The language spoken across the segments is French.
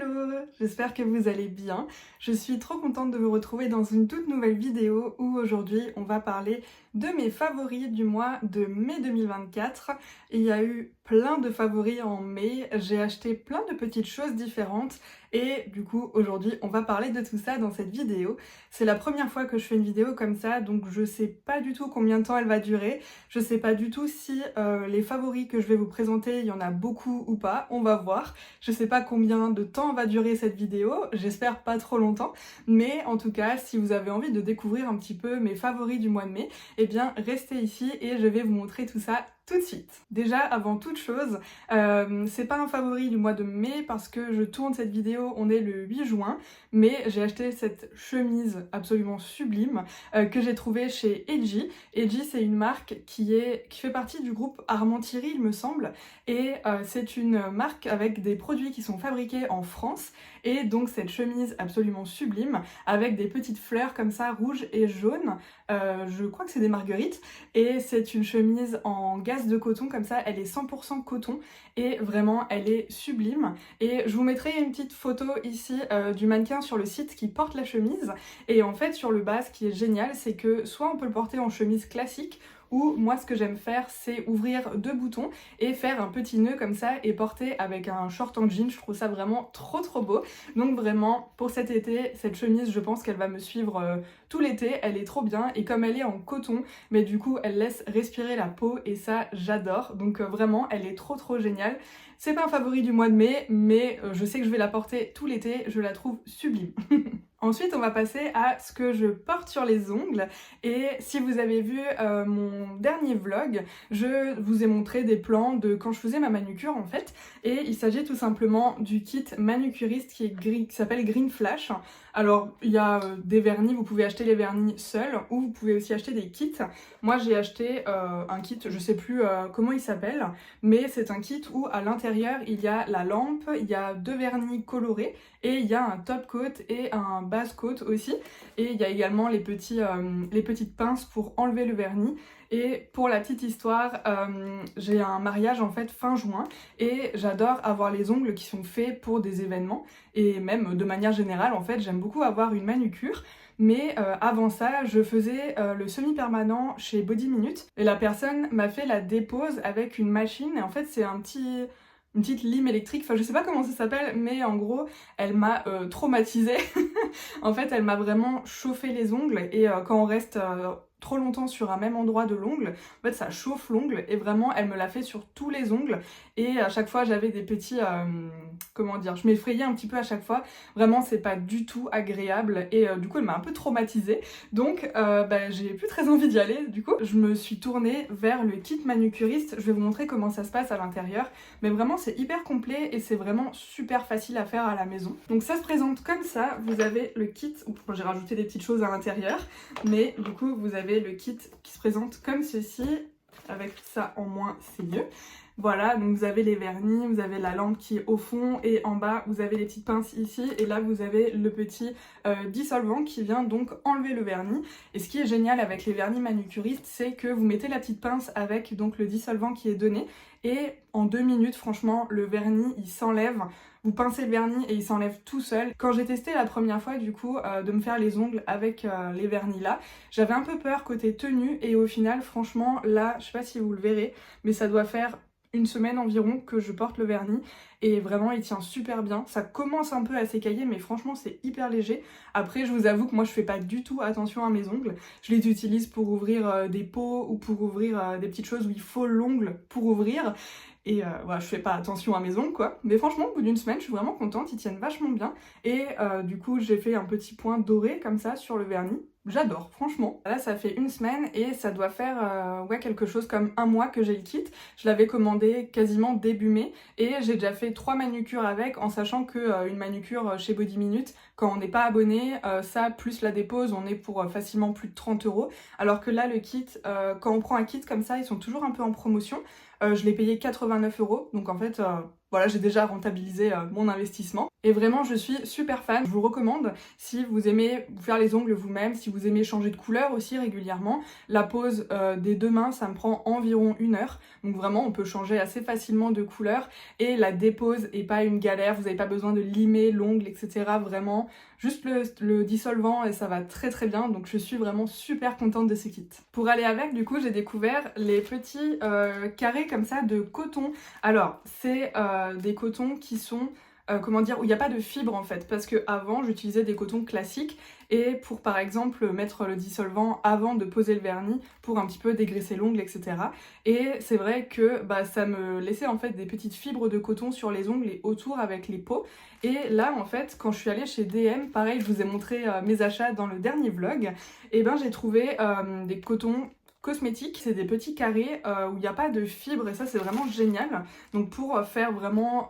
Hello, j'espère que vous allez bien. Je suis trop contente de vous retrouver dans une toute nouvelle vidéo où aujourd'hui on va parler de mes favoris du mois de mai 2024. Il y a eu plein de favoris en mai, j'ai acheté plein de petites choses différentes et du coup aujourd'hui on va parler de tout ça dans cette vidéo. C'est la première fois que je fais une vidéo comme ça, donc je sais pas du tout combien de temps elle va durer. Je sais pas du tout si les favoris que je vais vous présenter, il y en a beaucoup ou pas, on va voir. Je sais pas combien de temps va durer cette vidéo, j'espère pas trop longtemps, mais en tout cas, si vous avez envie de découvrir un petit peu mes favoris du mois de mai, eh bien restez ici et je vais vous montrer tout ça tout de suite. Déjà, avant toute chose, c'est pas un favori du mois de mai parce que je tourne cette vidéo, on est le 8 juin, mais j'ai acheté cette chemise absolument sublime que j'ai trouvée chez Edgy. Edgy, c'est une marque qui fait partie du groupe Armand Thierry, il me semble, et c'est une marque avec des produits qui sont fabriqués en France, et donc cette chemise absolument sublime avec des petites fleurs comme ça, rouges et jaunes, je crois que c'est des marguerites, et c'est une chemise en gaze de coton comme ça, elle est 100% coton et vraiment elle est sublime. Et je vous mettrai une petite photo ici du mannequin sur le site qui porte la chemise, et en fait sur le bas ce qui est génial c'est que soit on peut le porter en chemise classique, ou moi ce que j'aime faire c'est ouvrir deux boutons et faire un petit nœud comme ça et porter avec un short en jean. Je trouve ça vraiment trop beau. Donc vraiment pour cet été, cette chemise je pense qu'elle va me suivre tout l'été, elle est trop bien et comme elle est en coton, mais du coup elle laisse respirer la peau et ça j'adore. Donc vraiment elle est trop géniale. C'est pas un favori du mois de mai, mais je sais que je vais la porter tout l'été, je la trouve sublime. Ensuite, on va passer à ce que je porte sur les ongles. Et si vous avez vu mon dernier vlog, je vous ai montré des plans de quand je faisais ma manucure en fait. Et il s'agit tout simplement du kit manucuriste qui s'appelle Green Flash. Alors, il y a des vernis, vous pouvez acheter les vernis seuls ou vous pouvez aussi acheter des kits. Moi, j'ai acheté un kit, je sais plus comment il s'appelle, mais c'est un kit où à l'intérieur, il y a la lampe, il y a deux vernis colorés et il y a un top coat et un base coat aussi. Et il y a également les petites pinces pour enlever le vernis. Et pour la petite histoire, j'ai un mariage en fait fin juin et j'adore avoir les ongles qui sont faits pour des événements et même de manière générale en fait j'aime beaucoup avoir une manucure. Mais avant ça, je faisais le semi-permanent chez Body Minute et la personne m'a fait la dépose avec une machine et en fait c'est une petite lime électrique, enfin je sais pas comment ça s'appelle, mais en gros elle m'a traumatisée. En fait elle m'a vraiment chauffé les ongles et quand on reste trop longtemps sur un même endroit de l'ongle, en fait ça chauffe l'ongle et vraiment elle me l'a fait sur tous les ongles et à chaque fois j'avais des petits, comment dire, je m'effrayais un petit peu à chaque fois, vraiment c'est pas du tout agréable et du coup elle m'a un peu traumatisée, donc j'ai plus très envie d'y aller. Du coup je me suis tournée vers le kit manucuriste, je vais vous montrer comment ça se passe à l'intérieur, mais vraiment c'est hyper complet et c'est vraiment super facile à faire à la maison. Donc ça se présente comme ça, vous avez le kit, bon, j'ai rajouté des petites choses à l'intérieur, mais du coup vous avez le kit qui se présente comme ceci, avec ça en moins c'est mieux. Voilà, donc vous avez les vernis, vous avez la lampe qui est au fond et en bas vous avez les petites pinces ici et là vous avez le petit dissolvant qui vient donc enlever le vernis. Et ce qui est génial avec les vernis manucuristes, c'est que vous mettez la petite pince avec donc le dissolvant qui est donné et en 2 minutes franchement le vernis il s'enlève. Vous pincez le vernis et il s'enlève tout seul. Quand j'ai testé la première fois du coup de me faire les ongles avec les vernis là, j'avais un peu peur côté tenue et au final franchement là, je sais pas si vous le verrez, mais ça doit faire une semaine environ que je porte le vernis et vraiment il tient super bien. Ça commence un peu à s'écailler mais franchement c'est hyper léger. Après je vous avoue que moi je fais pas du tout attention à mes ongles. Je les utilise pour ouvrir des pots ou pour ouvrir des petites choses où il faut l'ongle pour ouvrir. Et voilà, je fais pas attention à mes ongles quoi. Mais franchement au bout d'une semaine je suis vraiment contente, ils tiennent vachement bien. Et du coup j'ai fait un petit point doré comme ça sur le vernis. J'adore, franchement. Là, ça fait une semaine et ça doit faire ouais, quelque chose comme un mois que j'ai le kit. Je l'avais commandé quasiment début mai et j'ai déjà fait 3 manucures avec en sachant que une manucure chez Body Minute, quand on n'est pas abonné, ça plus la dépose, on est pour facilement plus de 30 €. Alors que là, le kit, quand on prend un kit comme ça, ils sont toujours un peu en promotion. Je l'ai payé 89 €, donc en fait voilà, j'ai déjà rentabilisé mon investissement. Et vraiment, je suis super fan. Je vous recommande, si vous aimez vous faire les ongles vous-même, si vous aimez changer de couleur aussi régulièrement, la pose des 2 mains, ça me prend environ 1 heure. Donc vraiment, on peut changer assez facilement de couleur. Et la dépose est pas une galère, vous n'avez pas besoin de limer l'ongle, etc. Vraiment, juste le dissolvant et ça va très très bien. Donc je suis vraiment super contente de ce kit. Pour aller avec, du coup, j'ai découvert les petits carrés comme ça de coton. Alors, c'est des cotons qui sont comment dire, où il n'y a pas de fibre en fait, parce que avant j'utilisais des cotons classiques et pour par exemple mettre le dissolvant avant de poser le vernis pour un petit peu dégraisser l'ongle, etc. Et c'est vrai que ça me laissait en fait des petites fibres de coton sur les ongles et autour avec les peaux. Et là en fait quand je suis allée chez DM, pareil, je vous ai montré mes achats dans le dernier vlog, et ben j'ai trouvé des cotons cosmétiques, c'est des petits carrés où il n'y a pas de fibres et ça c'est vraiment génial. Donc pour faire vraiment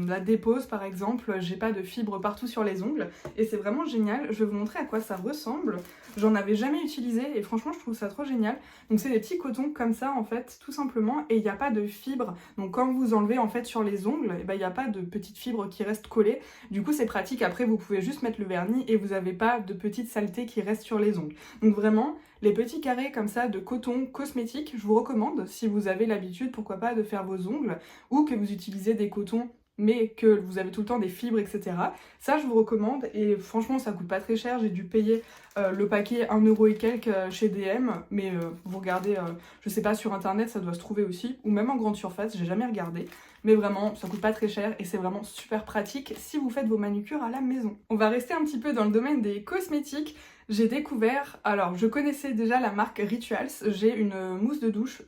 la dépose par exemple, j'ai pas de fibres partout sur les ongles et c'est vraiment génial. Je vais vous montrer à quoi ça ressemble. J'en avais jamais utilisé et franchement je trouve ça trop génial. Donc c'est des petits cotons comme ça en fait tout simplement et il n'y a pas de fibres. Donc quand vous enlevez en fait sur les ongles, il n'y a pas de petites fibres qui restent collées. Du coup c'est pratique, après vous pouvez juste mettre le vernis et vous n'avez pas de petites saletés qui restent sur les ongles. Donc vraiment les petits carrés comme ça de coton cosmétique, je vous recommande si vous avez l'habitude, pourquoi pas, de faire vos ongles ou que vous utilisez des cotons mais que vous avez tout le temps des fibres, etc. Ça, je vous recommande et franchement, ça coûte pas très cher. J'ai dû payer le paquet 1 € et quelques chez DM, mais vous regardez, je sais pas, sur internet, ça doit se trouver aussi, ou même en grande surface, j'ai jamais regardé. Mais vraiment, ça coûte pas très cher et c'est vraiment super pratique si vous faites vos manucures à la maison. On va rester un petit peu dans le domaine des cosmétiques. J'ai découvert, alors je connaissais déjà la marque Rituals, j'ai une mousse de douche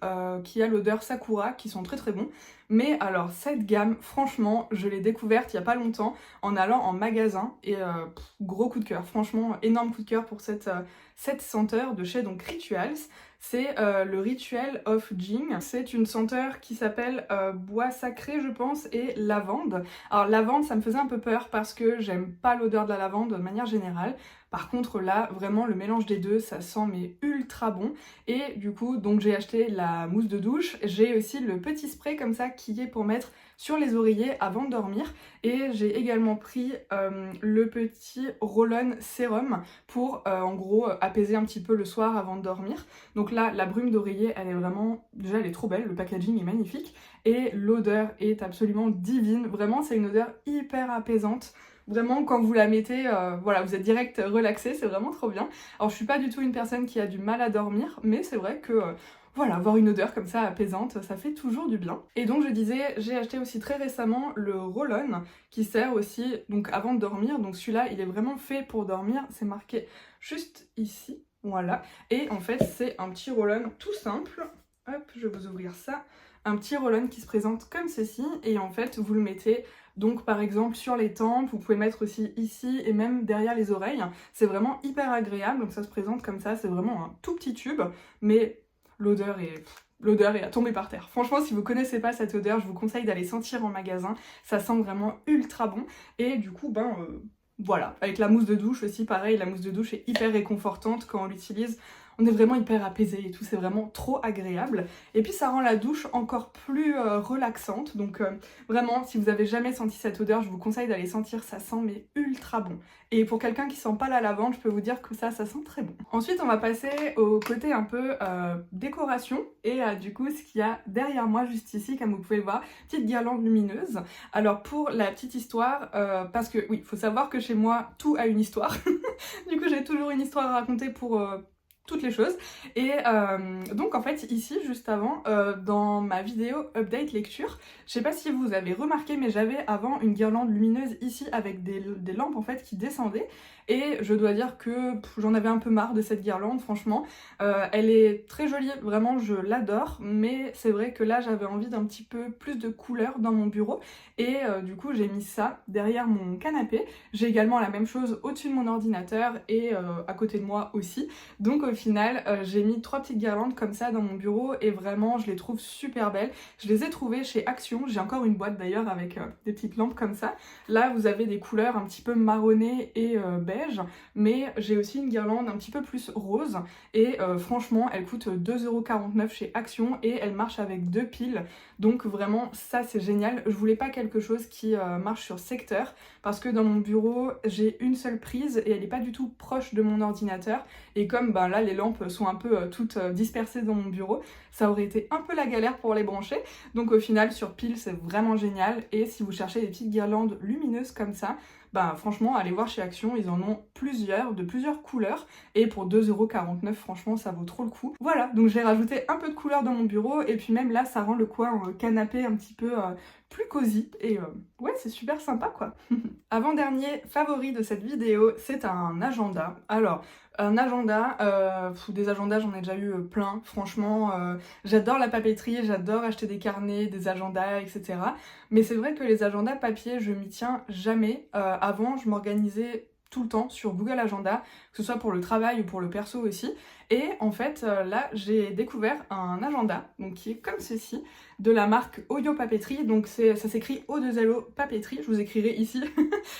qui a l'odeur Sakura, qui sont très très bons. Mais alors cette gamme, franchement, je l'ai découverte il y a pas longtemps en allant en magasin et gros coup de cœur, franchement énorme coup de cœur pour cette senteur de chez donc Rituals. C'est le Ritual of Jing. C'est une senteur qui s'appelle bois sacré je pense et lavande. Alors lavande ça me faisait un peu peur parce que j'aime pas l'odeur de la lavande de manière générale. Par contre là vraiment le mélange des deux ça sent mais ultra bon et du coup donc j'ai acheté la mousse de douche, j'ai aussi le petit spray comme ça qui est pour mettre sur les oreillers avant de dormir et j'ai également pris le petit roll-on sérum pour en gros apaiser un petit peu le soir avant de dormir. Donc là la brume d'oreiller elle est vraiment, déjà elle est trop belle, le packaging est magnifique et l'odeur est absolument divine, vraiment c'est une odeur hyper apaisante. Vraiment, quand vous la mettez, voilà, vous êtes direct relaxé, c'est vraiment trop bien. Alors, je suis pas du tout une personne qui a du mal à dormir, mais c'est vrai que, voilà, avoir une odeur comme ça apaisante, ça fait toujours du bien. Et donc, je disais, j'ai acheté aussi très récemment le roll-on, qui sert aussi, donc, avant de dormir. Donc, celui-là, il est vraiment fait pour dormir. C'est marqué juste ici, voilà. Et en fait, c'est un petit roll-on tout simple. Hop, je vais vous ouvrir ça. Un petit roll-on qui se présente comme ceci, et en fait, vous le mettez donc par exemple sur les tempes, vous pouvez mettre aussi ici et même derrière les oreilles. C'est vraiment hyper agréable, donc ça se présente comme ça, c'est vraiment un tout petit tube, mais l'odeur est à tomber par terre. Franchement, si vous connaissez pas cette odeur, je vous conseille d'aller sentir en magasin, ça sent vraiment ultra bon. Et du coup, voilà, avec la mousse de douche aussi, pareil, la mousse de douche est hyper réconfortante quand on l'utilise. On est vraiment hyper apaisé et tout, c'est vraiment trop agréable. Et puis ça rend la douche encore plus relaxante. Donc vraiment, si vous avez jamais senti cette odeur, je vous conseille d'aller sentir, ça sent mais ultra bon. Et pour quelqu'un qui sent pas la lavande, je peux vous dire que ça sent très bon. Ensuite, on va passer au côté un peu décoration. Et du coup, ce qu'il y a derrière moi, juste ici, comme vous pouvez le voir, petite guirlande lumineuse. Alors pour la petite histoire, parce que oui, il faut savoir que chez moi, tout a une histoire. Du coup, j'ai toujours une histoire à raconter pour toutes les choses. Et donc en fait ici juste avant dans ma vidéo update lecture, je sais pas si vous avez remarqué mais j'avais avant une guirlande lumineuse ici avec des lampes en fait qui descendaient et je dois dire que j'en avais un peu marre de cette guirlande franchement. Elle est très jolie, vraiment je l'adore, mais c'est vrai que là j'avais envie d'un petit peu plus de couleur dans mon bureau et du coup j'ai mis ça derrière mon canapé. J'ai également la même chose au-dessus de mon ordinateur et à côté de moi aussi. Donc au final, j'ai mis 3 petites guirlandes comme ça dans mon bureau et vraiment je les trouve super belles. Je les ai trouvées chez Action, j'ai encore une boîte d'ailleurs avec des petites lampes comme ça. Là vous avez des couleurs un petit peu marronnées et beige, mais j'ai aussi une guirlande un petit peu plus rose et franchement elle coûte 2,49 € chez Action et elle marche avec 2 piles. Donc vraiment ça c'est génial. Je voulais pas quelque chose qui marche sur secteur parce que dans mon bureau j'ai une seule prise et elle n'est pas du tout proche de mon ordinateur et comme ben, là les lampes sont un peu toutes dispersées dans mon bureau, ça aurait été un peu la galère pour les brancher. Donc au final sur pile c'est vraiment génial et si vous cherchez des petites guirlandes lumineuses comme ça, bah franchement allez voir chez Action, ils en ont plusieurs, de plusieurs couleurs et pour 2,49 € franchement ça vaut trop le coup. Voilà, donc j'ai rajouté un peu de couleur dans mon bureau et puis même là ça rend le coin canapé un petit peu plus cosy et ouais c'est super sympa quoi. Avant-dernier favori de cette vidéo, c'est un agenda. Alors un agenda, des agendas j'en ai déjà eu plein, franchement j'adore la papeterie, j'adore acheter des carnets, des agendas, etc. Mais c'est vrai que les agendas papier, je m'y tiens jamais. Avant, je m'organisais tout le temps sur Google Agenda, que ce soit pour le travail ou pour le perso aussi. Et en fait, là, j'ai découvert un agenda, donc qui est comme ceci, de la marque Oyo Papeterie. Donc ça s'écrit O2LO Papeterie, je vous écrirai ici.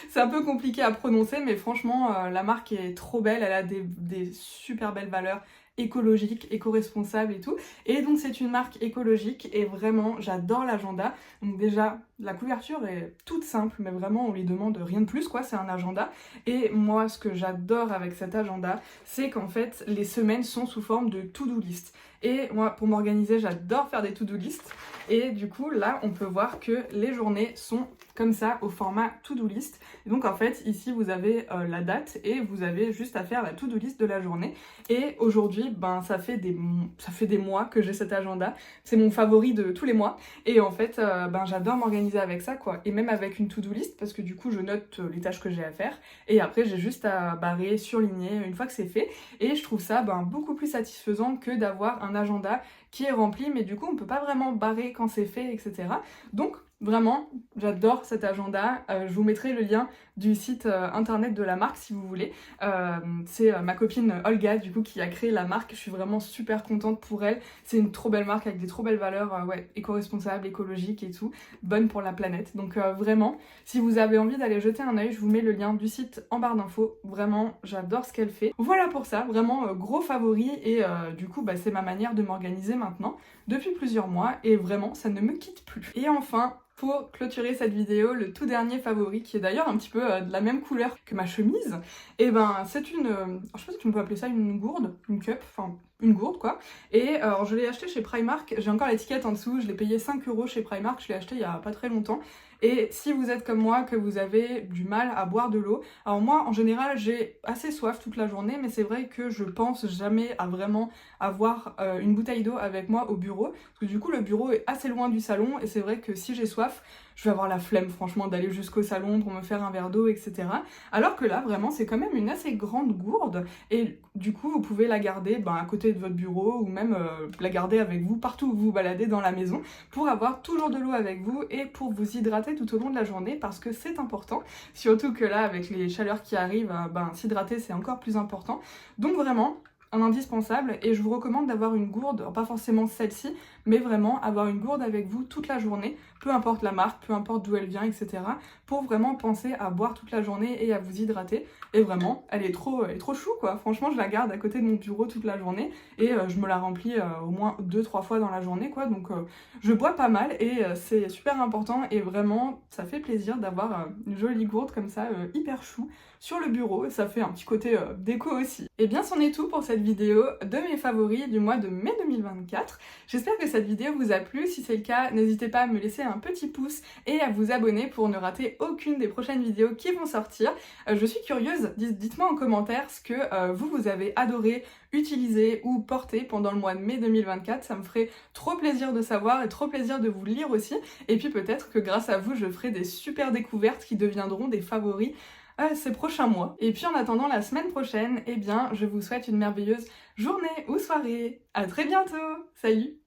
C'est un peu compliqué à prononcer, mais franchement, la marque est trop belle, elle a des super belles valeurs écologique, éco-responsable et tout. Et donc c'est une marque écologique et vraiment j'adore l'agenda. Donc déjà la couverture est toute simple mais vraiment on lui demande rien de plus quoi, c'est un agenda. Et moi ce que j'adore avec cet agenda c'est qu'en fait les semaines sont sous forme de to-do list. Et moi pour m'organiser j'adore faire des to-do list et du coup là on peut voir que les journées sont comme ça au format to-do list. Et donc en fait ici vous avez la date et vous avez juste à faire la to-do list de la journée. Et aujourd'hui ben ça fait des mois que j'ai cet agenda, c'est mon favori de tous les mois et en fait ben j'adore m'organiser avec ça quoi. Et même avec une to-do list parce que du coup je note les tâches que j'ai à faire et après j'ai juste à barrer, surligner une fois que c'est fait et je trouve ça ben beaucoup plus satisfaisant que d'avoir un agenda qui est rempli mais du coup on peut pas vraiment barrer quand c'est fait, etc. Donc vraiment, j'adore cet agenda. Je vous mettrai le lien du site internet de la marque si vous voulez. C'est ma copine Olga du coup qui a créé la marque. Je suis vraiment super contente pour elle. C'est une trop belle marque avec des trop belles valeurs ouais, éco-responsables, écologiques et tout. Bonne pour la planète. Donc vraiment, si vous avez envie d'aller jeter un œil, je vous mets le lien du site en barre d'infos. Vraiment, j'adore ce qu'elle fait. Voilà pour ça, vraiment gros favori et du coup bah, c'est ma manière de m'organiser maintenant depuis plusieurs mois et vraiment ça ne me quitte plus. Et enfin, pour clôturer cette vidéo, le tout dernier favori, qui est d'ailleurs un petit peu de la même couleur que ma chemise, et ben c'est une, je sais pas si on peut appeler ça une gourde, une cup, enfin une gourde quoi. Et alors je l'ai acheté chez Primark, j'ai encore l'étiquette en dessous, je l'ai payé 5 € chez Primark, je l'ai acheté il y a pas très longtemps. Et si vous êtes comme moi, que vous avez du mal à boire de l'eau, alors moi en général j'ai assez soif toute la journée, mais c'est vrai que je pense jamais à vraiment avoir une bouteille d'eau avec moi au bureau, parce que du coup le bureau est assez loin du salon et c'est vrai que si j'ai soif, je vais avoir la flemme franchement d'aller jusqu'au salon pour me faire un verre d'eau, etc. Alors que là vraiment c'est quand même une assez grande gourde et du coup vous pouvez la garder à côté de votre bureau ou même la garder avec vous partout où vous vous baladez dans la maison pour avoir toujours de l'eau avec vous et pour vous hydrater tout au long de la journée parce que c'est important, surtout que là avec les chaleurs qui arrivent, s'hydrater c'est encore plus important. Donc vraiment un indispensable et je vous recommande d'avoir une gourde, pas forcément celle-ci, mais vraiment avoir une gourde avec vous toute la journée, peu importe la marque, peu importe d'où elle vient, etc. pour vraiment penser à boire toute la journée et à vous hydrater. Et vraiment, elle est trop chou quoi. Franchement, je la garde à côté de mon bureau toute la journée et je me la remplis au moins 2-3 fois dans la journée quoi. Donc je bois pas mal et c'est super important et vraiment, ça fait plaisir d'avoir une jolie gourde comme ça, hyper chou sur le bureau. Ça fait un petit côté déco aussi. Et bien, c'en est tout pour cette vidéo de mes favoris du mois de mai 2024. J'espère que cette vidéo vous a plu. Si c'est le cas, n'hésitez pas à me laisser un petit pouce et à vous abonner pour ne rater aucune des prochaines vidéos qui vont sortir. Je suis curieuse, dites-moi en commentaire ce que vous avez adoré, utiliser ou porter pendant le mois de mai 2024. Ça me ferait trop plaisir de savoir et trop plaisir de vous lire aussi. Et puis peut-être que grâce à vous, je ferai des super découvertes qui deviendront des favoris ces prochains mois. Et puis en attendant la semaine prochaine, eh bien, je vous souhaite une merveilleuse journée ou soirée. À très bientôt. Salut!